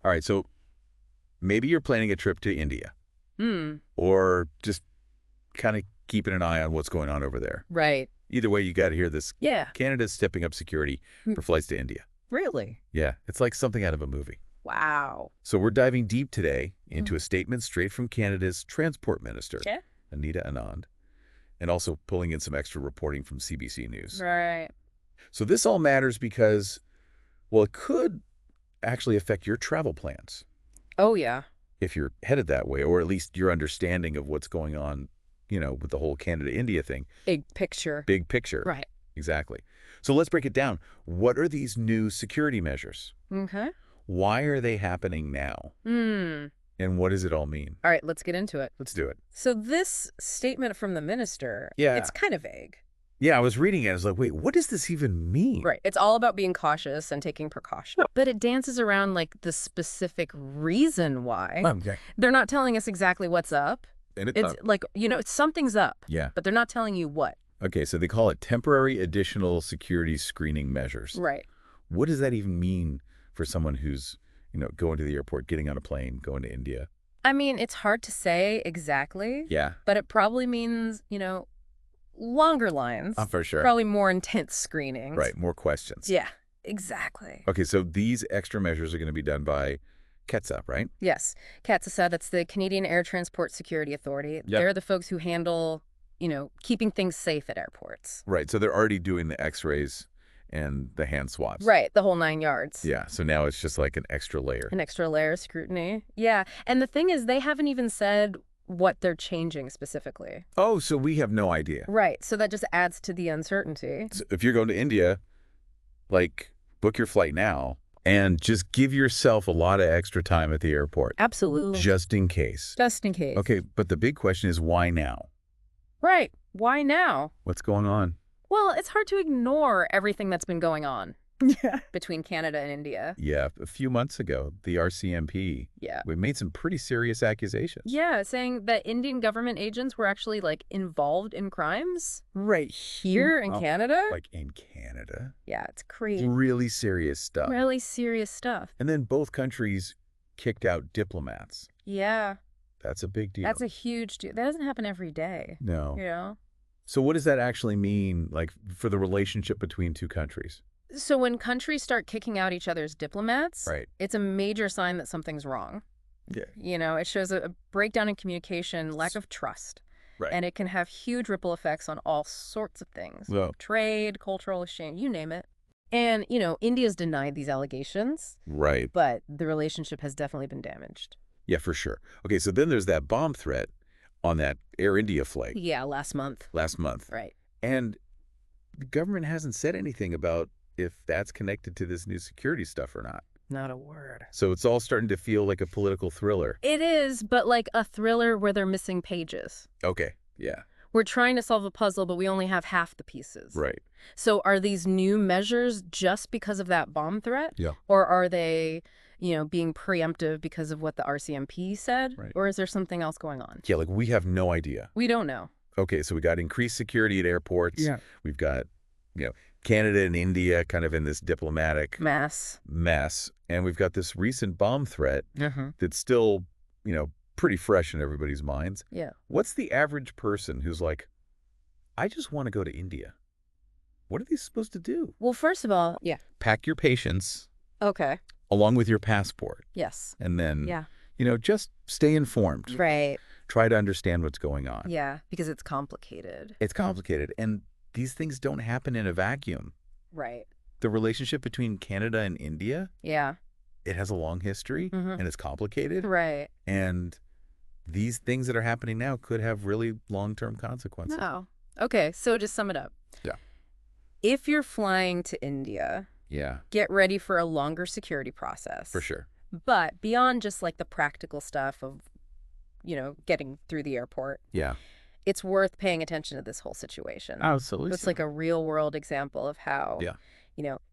All right, so maybe you're planning a trip to India. Hmm. Or just kind of keeping an eye on what's going on over there. Right. Either way, you got to hear this. Yeah. Canada's stepping up security for flights to India. Really? Yeah, it's like something out of a movie. Wow. So we're diving deep today into a statement straight from Canada's Transport Minister, Anita Anand, and also pulling in some extra reporting from CBC News. Right. So this all matters because, well, it could actually affect your travel plans Oh, yeah. if you're headed that way, or at least your understanding of what's going on, with the whole Canada-India thing. Big picture. Big picture. Right. Exactly. So let's break it down. What are these new security measures? Okay. Why are they happening now? Hmm. And what does it all mean? All right, let's get into it. Let's do it. So this statement from the minister, Yeah. it's kind of vague. Yeah, I was reading it. I was like, wait, what does this even mean? Right. It's all about being cautious and taking precaution. But it dances around like the specific reason why. Okay. They're not telling us exactly what's up. And It's like, something's up. Yeah. But they're not telling you what. Okay, so they call it temporary additional security screening measures. Right. What does that even mean for someone who's, going to the airport, getting on a plane, going to India? I mean, it's hard to say exactly. Yeah. But it probably means, longer lines. For sure. Probably more intense screenings. Right, more questions. Yeah, exactly. Okay, so these extra measures are going to be done by CATSA, right? Yes. CATSA, that's the Canadian Air Transport Security Authority. Yep. They're the folks who handle, keeping things safe at airports. Right, so they're already doing the x-rays and the hand swabs. Right, the whole 9 yards. Yeah, so now it's just like an extra layer. An extra layer of scrutiny. Yeah, and the thing is, they haven't even said what they're changing specifically. Oh, so we have no idea. Right, so that just adds to the uncertainty. So if you're going to India, book your flight now and just give yourself a lot of extra time at the airport. Absolutely. Just in case. Just in case. Okay, but the big question is why now? Right, why now? What's going on? Well, it's hard to ignore everything that's been going on. Yeah. Between Canada and India. Yeah, a few months ago, the RCMP, we made some pretty serious accusations. Yeah, saying that Indian government agents were actually, involved in crimes. Right. Here in Canada? Like in Canada? Yeah, it's crazy. Really serious stuff. Really serious stuff. And then both countries kicked out diplomats. Yeah. That's a big deal. That's a huge deal. That doesn't happen every day. No. So what does that actually mean, for the relationship between two countries? So when countries start kicking out each other's diplomats, Right. It's a major sign that something's wrong. Yeah. It shows a breakdown in communication, lack of trust. Right. And it can have huge ripple effects on all sorts of things. Well, trade, cultural exchange, you name it. And, India's denied these allegations. right. But the relationship has definitely been damaged. Yeah, for sure. Okay, so then there's that bomb threat on that Air India flight. Yeah, last month. Right. And the government hasn't said anything about if that's connected to this new security stuff or not. Not a word. So it's all starting to feel like a political thriller. It is, but like a thriller where they're missing pages. Okay, yeah. We're trying to solve a puzzle, but we only have half the pieces. Right. So are these new measures just because of that bomb threat? Yeah. Or are they, being preemptive because of what the RCMP said? Right. Or is there something else going on? Yeah, we have no idea. We don't know. Okay, so we got increased security at airports. Yeah. We've got, Canada and India kind of in this diplomatic mess. And we've got this recent bomb threat that's still, pretty fresh in everybody's minds. Yeah. What's the average person who's like, I just want to go to India? What are they supposed to do? Well, first of all, Pack your patience okay. along with your passport. Yes. And then, just stay informed. Right. Try to understand what's going on. Yeah, because it's complicated. It's complicated. And these things don't happen in a vacuum. Right. The relationship between Canada and India, Yeah. it has a long history and it's complicated. Right. And these things that are happening now could have really long-term consequences. Oh. Okay, so just sum it up. Yeah. If you're flying to India, get ready for a longer security process. For sure. But beyond just the practical stuff of, getting through the airport. Yeah. It's worth paying attention to this whole situation. Absolutely. It's like a real world example of how,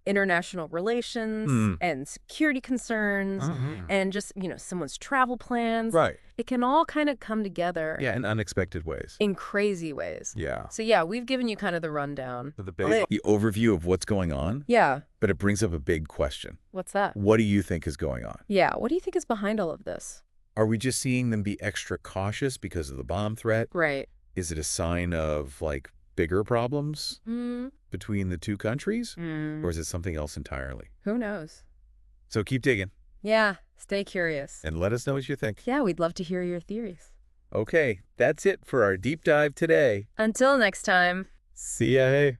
international relations and security concerns and just, someone's travel plans. Right. It can all kind of come together. Yeah, in unexpected ways. In crazy ways. Yeah. So, yeah, we've given you kind of the rundown. The overview of what's going on. Yeah. But it brings up a big question. What's that? What do you think is going on? Yeah, what do you think is behind all of this? Are we just seeing them be extra cautious because of the bomb threat? Right. Is it a sign of, bigger problems between the two countries? Or is it something else entirely? Who knows? So keep digging. Yeah, stay curious. And let us know what you think. Yeah, we'd love to hear your theories. Okay, that's it for our deep dive today. Until next time. See ya.